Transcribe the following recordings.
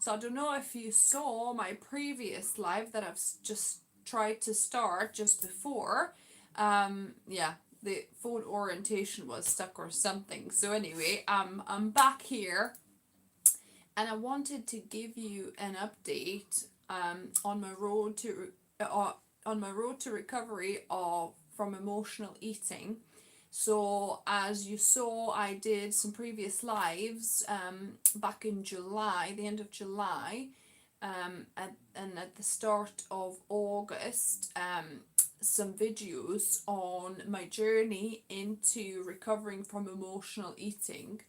So I don't know if you saw my previous live that I've just tried to start just before. Yeah, the phone orientation was stuck or something. So anyway, I'm back here, and I wanted to give you an update on my road to recovery of from emotional eating. So as you saw, I did some previous lives back in July, the end of July, and at the start of August, some videos on my journey into recovering from emotional eating.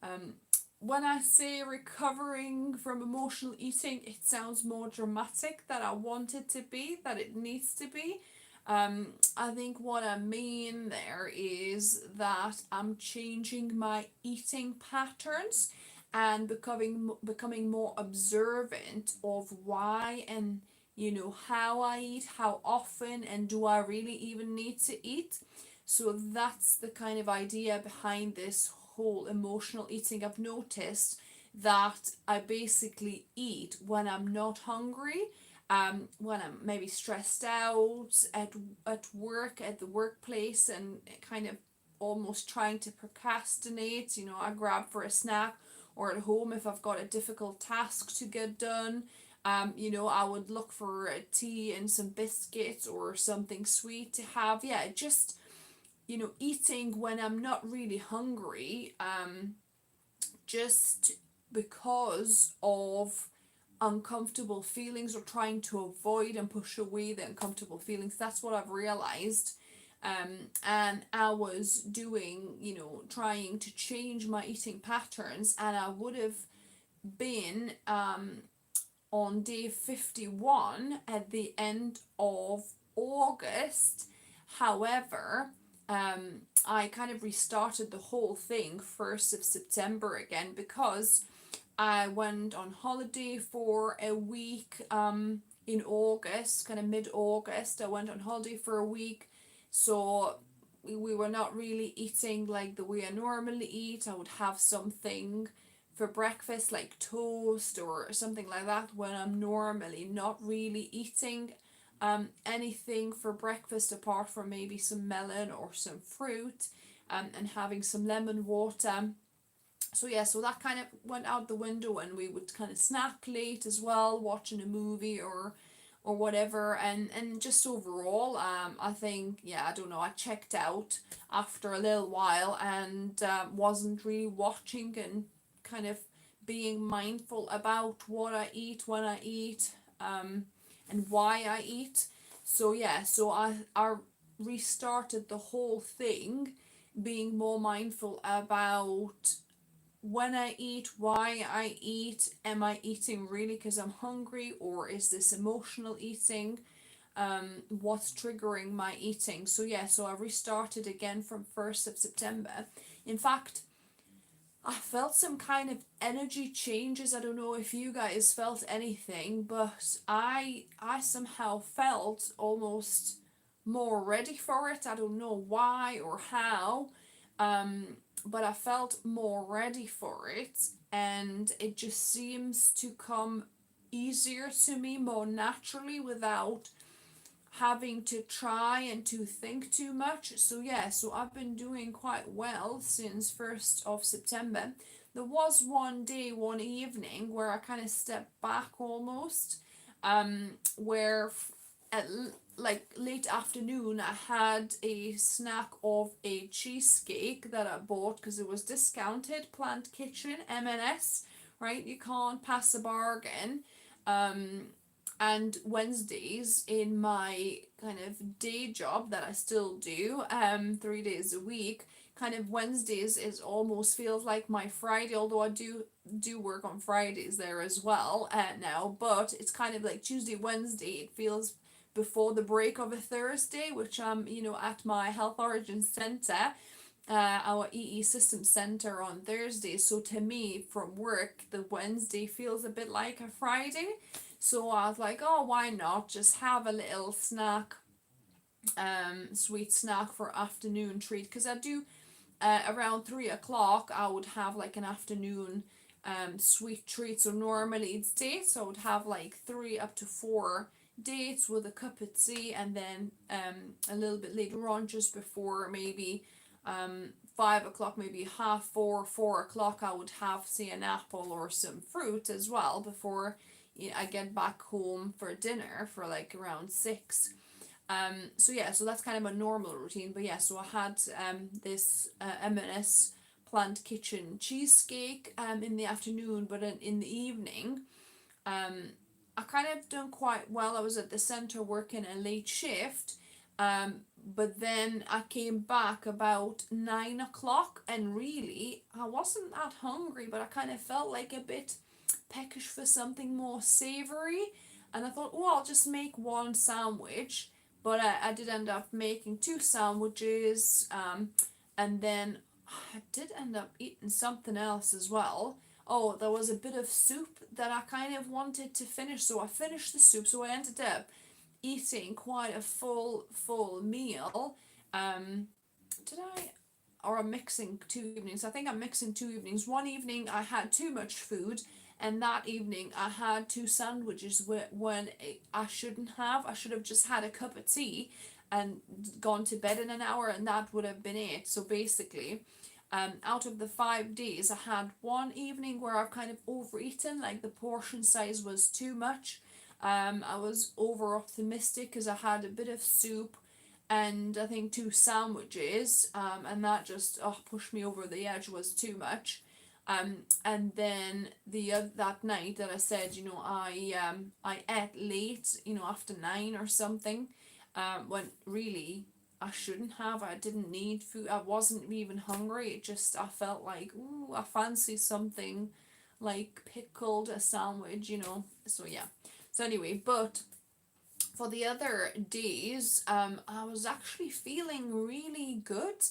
Um, when I say recovering from emotional eating, it sounds more dramatic than I want it to be, that it needs to be. I think what I mean there is that I'm changing my eating patterns and becoming more observant of why and how I eat, how often, and do I really even need to eat. So that's the kind of idea behind this whole emotional eating. I've noticed that I basically eat when I'm not hungry, when I'm maybe stressed out at work, at the workplace, and kind of almost trying to procrastinate. I grab for a snack, or at home if I've got a difficult task to get done. I would look for a tea and some biscuits or something sweet to have. Yeah, just eating when I'm not really hungry, just because of uncomfortable feelings, or trying to avoid and push away the uncomfortable feelings. That's what I've realized. And I was doing, trying to change my eating patterns, and I would have been on day 51 at the end of August. However, I kind of restarted the whole thing 1st of September again, because I went on holiday for a week in August, kind of mid-August. I went on holiday for a week, so we were not really eating like the way I normally eat. I would have something for breakfast like toast or something like that, when I'm normally not really eating anything for breakfast apart from maybe some melon or some fruit, and having some lemon water. So yeah, so that kind of went out the window, and we would kind of snack late as well, watching a movie or whatever. And just overall, I think, yeah, I don't know, I checked out after a little while, and wasn't really watching and kind of being mindful about what I eat, when I eat, and why I eat. So yeah, so I restarted the whole thing, being more mindful about when I eat, why I eat, am I eating really because I'm hungry, or is this emotional eating? What's triggering my eating? So yeah, so I restarted again from 1st of September. In fact, I felt some kind of energy changes. I don't know if you guys felt anything, but I somehow felt almost more ready for it. I don't know why or how, but I felt more ready for it, and it just seems to come easier to me, more naturally, without having to try and to think too much. So yeah, so I've been doing quite well since 1st of September. There was one day, one evening, where I kind of stepped back almost, where at like late afternoon I had a snack of a cheesecake that I bought because it was discounted, Plant Kitchen, M&S, right? You can't pass a bargain. Um, and Wednesdays, in my kind of day job that I still do, 3 days a week, kind of Wednesdays is almost feels like my Friday, although I do work on Fridays there as well now, but it's kind of like Tuesday, Wednesday, it feels before the break of a Thursday, which I'm at my Health Origin Centre, our EE System Centre on Thursday. So to me, from work, the Wednesday feels a bit like a Friday. So I was like, oh, why not just have a little snack, sweet snack for afternoon treat? Because I do, around 3 o'clock, I would have like an afternoon sweet treats. So normally it's dates, so I would have like 3 up to 4 dates with a cup of tea, and then a little bit later on, just before maybe 5 o'clock, maybe half 4 o'clock, I would have, say, an apple or some fruit as well before I get back home for dinner for like around 6. So yeah, so that's kind of a normal routine. But yeah, so I had this M&S Plant Kitchen cheesecake in the afternoon, but in the evening, I kind of done quite well. I was at the centre working a late shift, but then I came back about 9 o'clock, and really I wasn't that hungry, but I kind of felt like a bit peckish for something more savoury, and I thought, oh, I'll just make one sandwich, but I did end up making 2 sandwiches, and then I did end up eating something else as well. Oh, there was a bit of soup that I kind of wanted to finish, so I finished the soup. So I ended up eating quite a full meal. Did I? Or I'm mixing 2 evenings. I think I'm mixing 2 evenings. One evening I had too much food, and that evening I had 2 sandwiches when I shouldn't have. I should have just had a cup of tea and gone to bed in an hour, and that would have been it. So basically, out of the 5 days, I had one evening where I've kind of overeaten, like the portion size was too much. I was over optimistic because I had a bit of soup and I think 2 sandwiches, and that just pushed me over the edge, was too much. And then that night that I said, I ate late, after 9 or something, when really I shouldn't have. I didn't need food. I wasn't even hungry. It just, I felt like, ooh, I fancy something like pickled, a sandwich. So yeah. So anyway, but for the other days, I was actually feeling really good,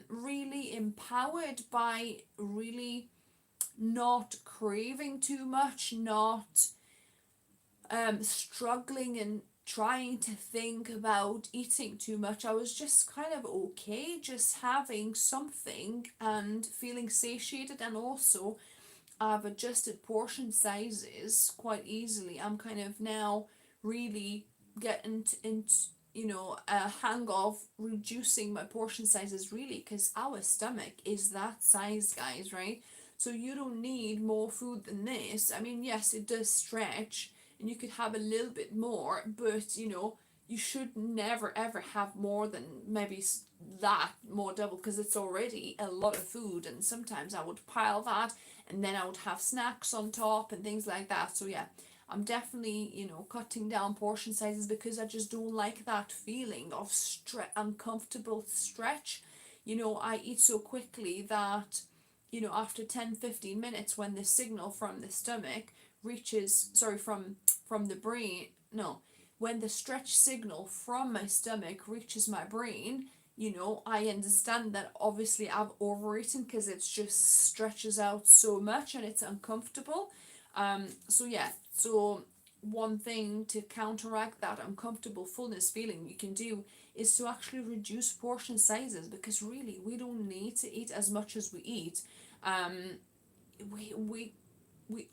really empowered by really not craving too much, not struggling and trying to think about eating too much. I was just kind of okay, just having something and feeling satiated, and also I've adjusted portion sizes quite easily. I'm kind of now really getting into a hang of reducing my portion sizes, really, because our stomach is that size, guys, right? So you don't need more food than this. I mean, yes, it does stretch and you could have a little bit more, but you should never ever have more than maybe that, more double, because it's already a lot of food, and sometimes I would pile that and then I would have snacks on top and things like that. So yeah, I'm definitely cutting down portion sizes because I just don't like that feeling of uncomfortable stretch. I eat so quickly that after 10-15 minutes, when the signal from the stomach reaches, sorry, from the brain, no, when the stretch signal from my stomach reaches my brain, I understand that obviously I've overeaten because it just stretches out so much and it's uncomfortable. So yeah, so one thing to counteract that uncomfortable fullness feeling you can do is to actually reduce portion sizes, because really we don't need to eat as much as we eat. Um, we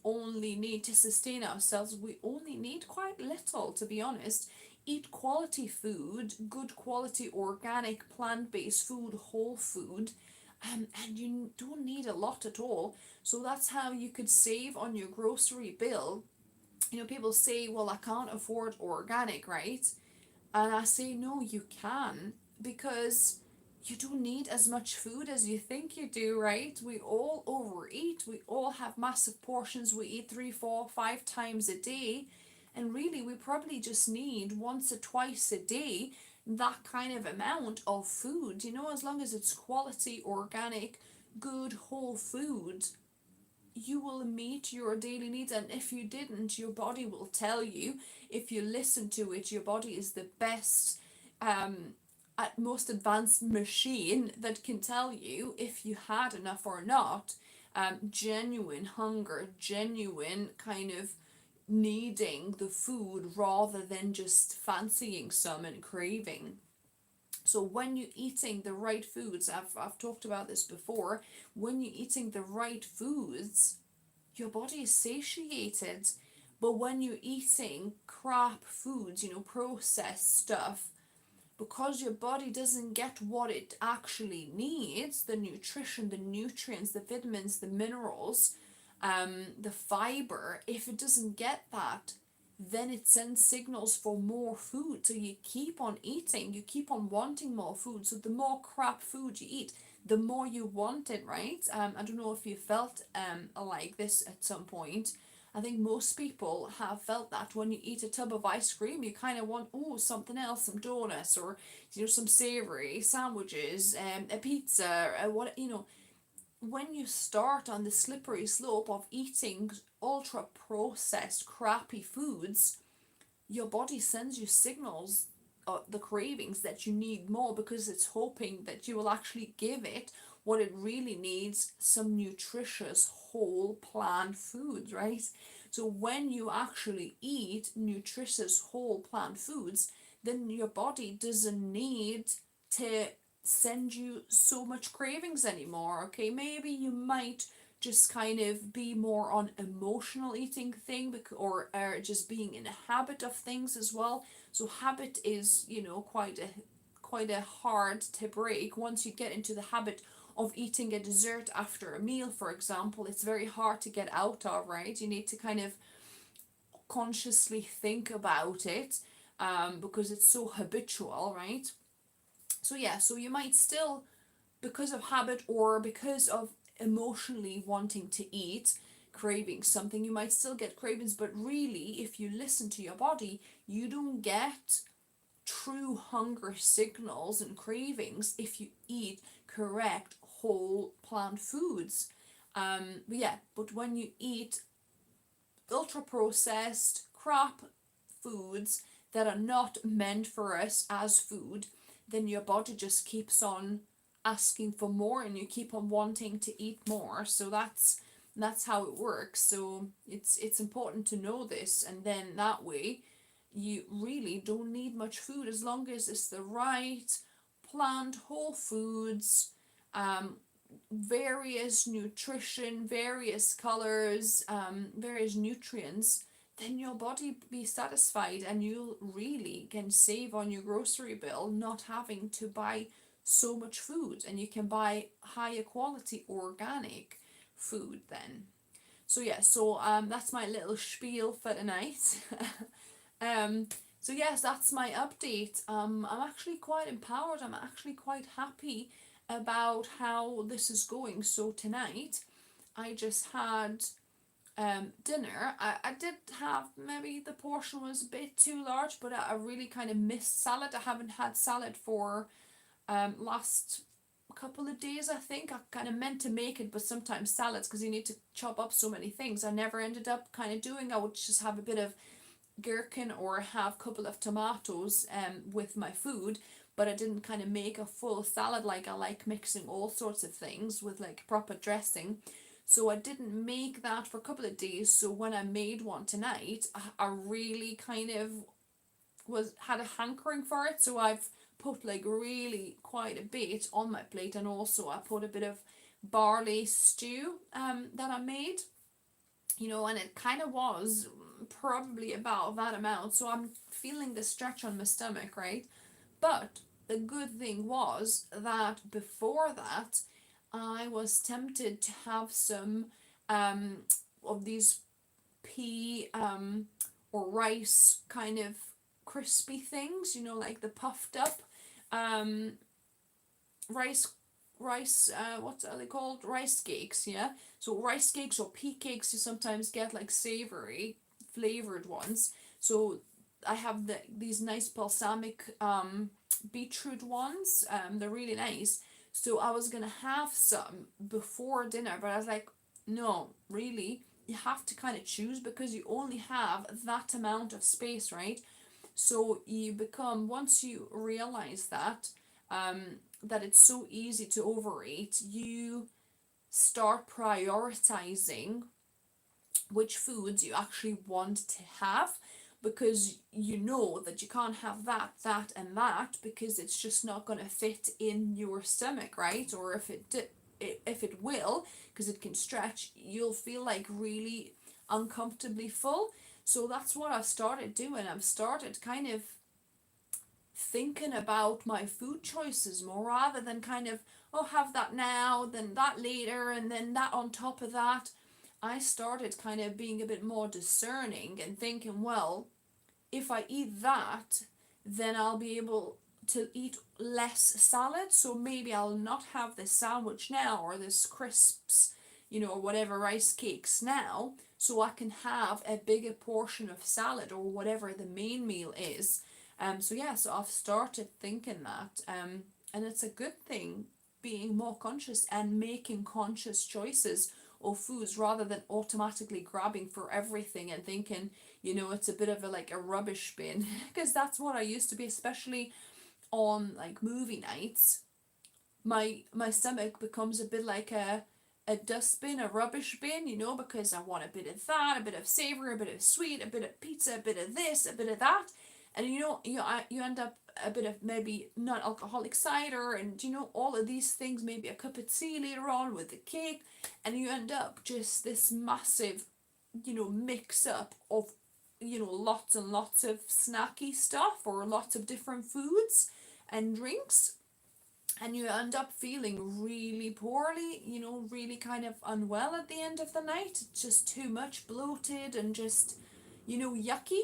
only need to sustain ourselves. We only need quite little, to be honest. Eat quality food, good quality organic plant-based food, whole food, and you don't need a lot at all. So that's how you could save on your grocery bill. People say, well, I can't afford organic, right? And I say, no, you can, because you don't need as much food as you think you do, right? We all overeat. We all have massive portions. We eat 3, 4, 5 times a day. And really, we probably just need once or twice a day that kind of amount of food, as long as it's quality, organic, good, whole food. You will meet your daily needs, and if you didn't, your body will tell you. If you listen to it, your body is the best, most advanced machine that can tell you if you had enough or not. Genuine hunger, genuine kind of needing the food rather than just fancying some and craving. So when you're eating the right foods, I've talked about this before, when you're eating the right foods, your body is satiated. But when you're eating crap foods, processed stuff, because your body doesn't get what it actually needs, the nutrition, the nutrients, the vitamins, the minerals, the fiber, if it doesn't get that, then it sends signals for more food. So you keep on eating, you keep on wanting more food. So the more crap food you eat, the more you want it, right? I don't know if you felt like this at some point. I think most people have felt that when you eat a tub of ice cream, you kind of want, something else, some donuts, or some savory sandwiches, a pizza, what when you start on the slippery slope of eating ultra processed crappy foods, your body sends you signals, the cravings, that you need more, because it's hoping that you will actually give it what it really needs, some nutritious whole plant foods, right? So when you actually eat nutritious whole plant foods, then your body doesn't need to send you so much cravings anymore. Okay, maybe you might just kind of be more on emotional eating thing, or just being in a habit of things as well. So habit is quite a hard to break. Once you get into the habit of eating a dessert after a meal, for example, it's very hard to get out of, right? You need to kind of consciously think about it, because it's so habitual, right? So yeah, so you might still, because of habit or because of emotionally wanting to eat, craving something, you might still get cravings. But really, if you listen to your body, you don't get true hunger signals and cravings if you eat correct whole plant foods. But when you eat ultra processed crap foods that are not meant for us as food, then your body just keeps on asking for more, and you keep on wanting to eat more. So that's how it works. So it's important to know this, and then that way you really don't need much food, as long as it's the right plant whole foods, various nutrition, various colors, various nutrients. Then your body be satisfied, and you really can save on your grocery bill, not having to buy so much food, and you can buy higher quality organic food then. So yeah, that's my little spiel for tonight. So yes, that's my update. I'm actually quite empowered. I'm actually quite happy about how this is going. So tonight, I just had dinner. I did have, maybe the portion was a bit too large, but I really kind of missed salad. I haven't had salad for last couple of days, I think. I kind of meant to make it, but sometimes salads, because you need to chop up so many things, I never ended up kind of doing. I would just have a bit of gherkin or have a couple of tomatoes with my food, but I didn't kind of make a full salad. Like, I like mixing all sorts of things with like proper dressing. So I didn't make that for a couple of days. So when I made one tonight, I really kind of had a hankering for it. So I've put like really quite a bit on my plate, and also I put a bit of barley stew that I made, and it kind of was probably about that amount. So I'm feeling the stretch on my stomach, right? But the good thing was that before that, I was tempted to have some of these pea or rice kind of crispy things, like the puffed up um, rice what are they called, rice cakes, yeah. So rice cakes or pea cakes, you sometimes get like savory flavored ones. So I have these nice balsamic beetroot ones. They're really nice. So I was gonna have some before dinner, but I was like, no, really, you have to kind of choose, because you only have that amount of space, right? So you become, once you realize that it's so easy to overeat, you start prioritizing which foods you actually want to have, because you know that you can't have that, and that, because it's just not going to fit in your stomach, right? Or if it did, if it will, because it can stretch, you'll feel like really uncomfortably full. So that's what I've started doing. I've started kind of thinking about my food choices more, rather than kind of, oh, have that now, then that later, and then that on top of that. I started kind of being a bit more discerning and thinking, well, if I eat that, then I'll be able to eat less salad. So maybe I'll not have this sandwich now, or this crisps, or whatever, rice cakes now. So I can have a bigger portion of salad, or whatever the main meal is. So yeah, so I've started thinking that. And it's a good thing, being more conscious and making conscious choices of foods, rather than automatically grabbing for everything and thinking, it's a bit of a like a rubbish bin. Because that's what I used to be, especially on like movie nights. My stomach becomes a bit like a dustbin, a rubbish bin, because I want a bit of that, a bit of savory, a bit of sweet, a bit of pizza, a bit of this, a bit of that. And you end up a bit of maybe non-alcoholic cider, and all of these things, maybe a cup of tea later on with the cake, and you end up just this massive mix up of lots and lots of snacky stuff, or lots of different foods and drinks, and you end up feeling really poorly, really kind of unwell at the end of the night. It's just too much, bloated, and just yucky.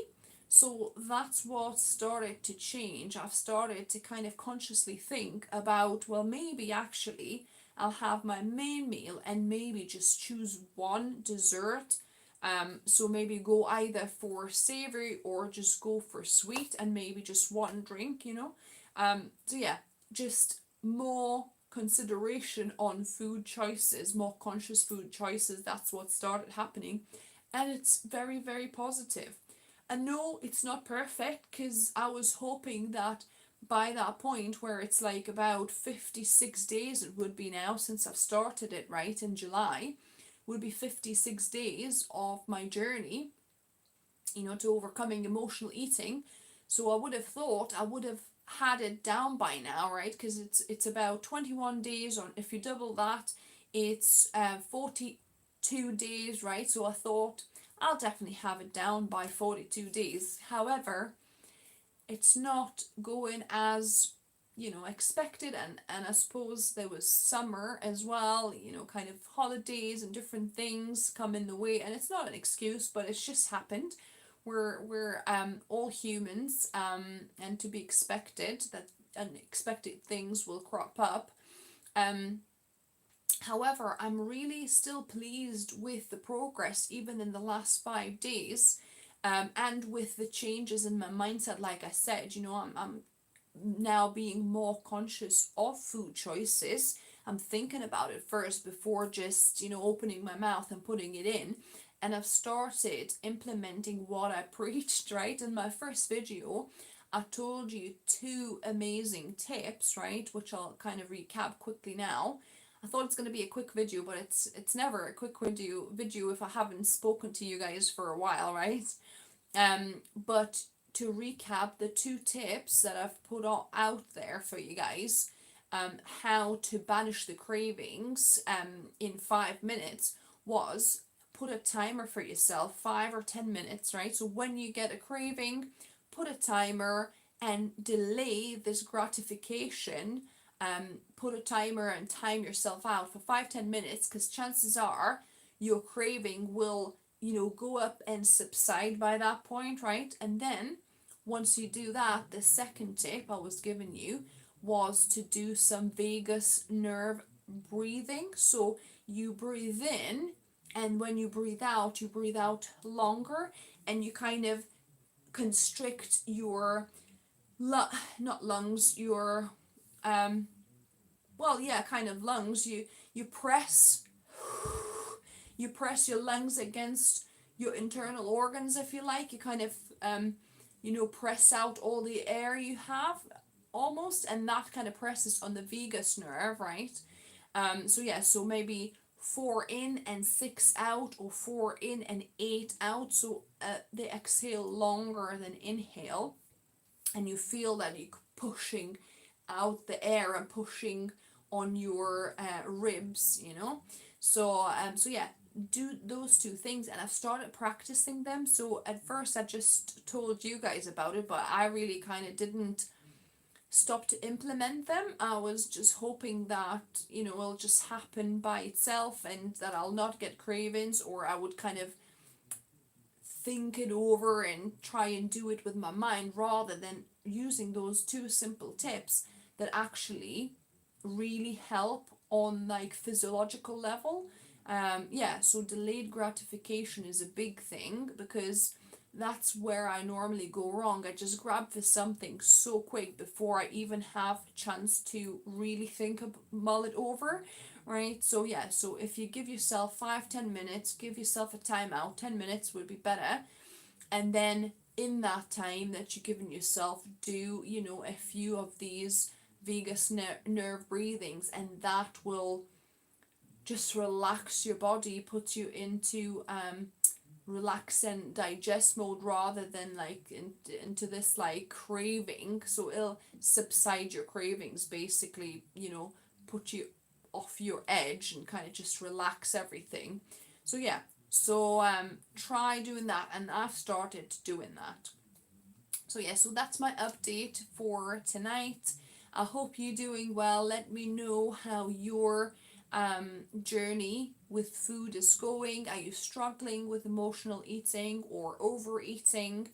So that's what started to change. I've started to kind of consciously think about, well, maybe actually I'll have my main meal and maybe just choose one dessert. So maybe go either for savory or just go for sweet, and maybe just one drink, So yeah, just more consideration on food choices, more conscious food choices. That's what started happening, and it's very, very positive. And no, it's not perfect, because I was hoping that by that point, where it's like about 56 days it would be now since I've started it, right, in July, would be 56 days of my journey, to overcoming emotional eating. So I would have thought I would have had it down by now, right? Because it's about 21 days, or if you double that, it's 42 days, right? So I thought I'll definitely have it down by 42 days. However, it's not going as expected, and I suppose there was summer as well, kind of holidays and different things come in the way, and it's not an excuse, but it's just happened. We're all humans, and to be expected that unexpected things will crop up. However, I'm really still pleased with the progress, even in the last 5 days, and with the changes in my mindset. Like I said, I'm now being more conscious of food choices. I'm thinking about it first before just, opening my mouth and putting it in. And I've started implementing what I preached, right? In my first video, I told you 2 amazing tips, right? Which I'll kind of recap quickly now. I thought it's going to be a quick video, but it's never a quick video if I haven't spoken to you guys for a while, right? But to recap, the 2 tips that I've put out there for you guys, how to banish the cravings in 5 minutes, was put a timer for yourself, 5 or 10 minutes, right? So when you get a craving, put a timer and delay this gratification. Put a timer and time yourself out for 5-10 minutes, because chances are your craving will go up and subside by that point, right? And then once you do that, the second tip I was giving you was to do some vagus nerve breathing. So you breathe in, and when you breathe out longer, and you kind of constrict your not lungs, your kind of lungs. You press your lungs against your internal organs, if you like. You kind of press out all the air you have, almost, and that kind of presses on the vagus nerve, right? So maybe 4 in and 6 out, or 4 in and 8 out. So they exhale longer than inhale, and you feel that you're pushing out the air and pushing on your ribs, you know. So yeah, do those two things, and I've started practicing them. So at first I just told you guys about it, but I really kind of didn't stop to implement them. I was just hoping that, you know, it'll just happen by itself and that I'll not get cravings, or I would kind of think it over and try and do it with my mind rather than using those two simple tips that actually really help on like physiological level. Yeah, so delayed gratification is a big thing because that's where I normally go wrong. I just grab for something so quick before I even have a chance to really mull it over, right? So yeah, so if you give yourself 5-10 minutes, give yourself a timeout. 10 minutes would be better, and then in that time that you're giving yourself, do, you know, a few of these vagus nerve breathings, and that will just relax your body, put you into relax and digest mode rather than like into this like craving. So it'll subside your cravings, basically, you know, put you off your edge and kind of just relax everything. So yeah, so try doing that, and I've started doing that. So yeah, so that's my update for tonight. I hope you're doing well. Let me know how your journey with food is going. Are you struggling with emotional eating or overeating?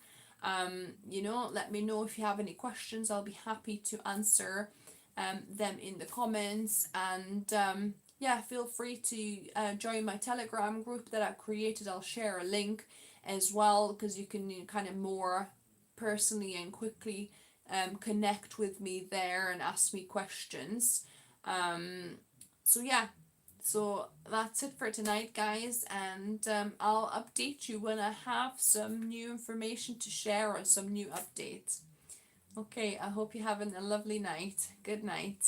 You know, let me know if you have any questions. I'll be happy to answer them in the comments. And yeah, feel free to join my Telegram group that I've created. I'll share a link as well, because you can, you know, kind of more personally and quickly connect with me there and ask me questions. So yeah, so that's it for tonight, guys, and I'll update you when I have some new information to share or some new updates. Okay, I hope you're having a lovely night. Good night.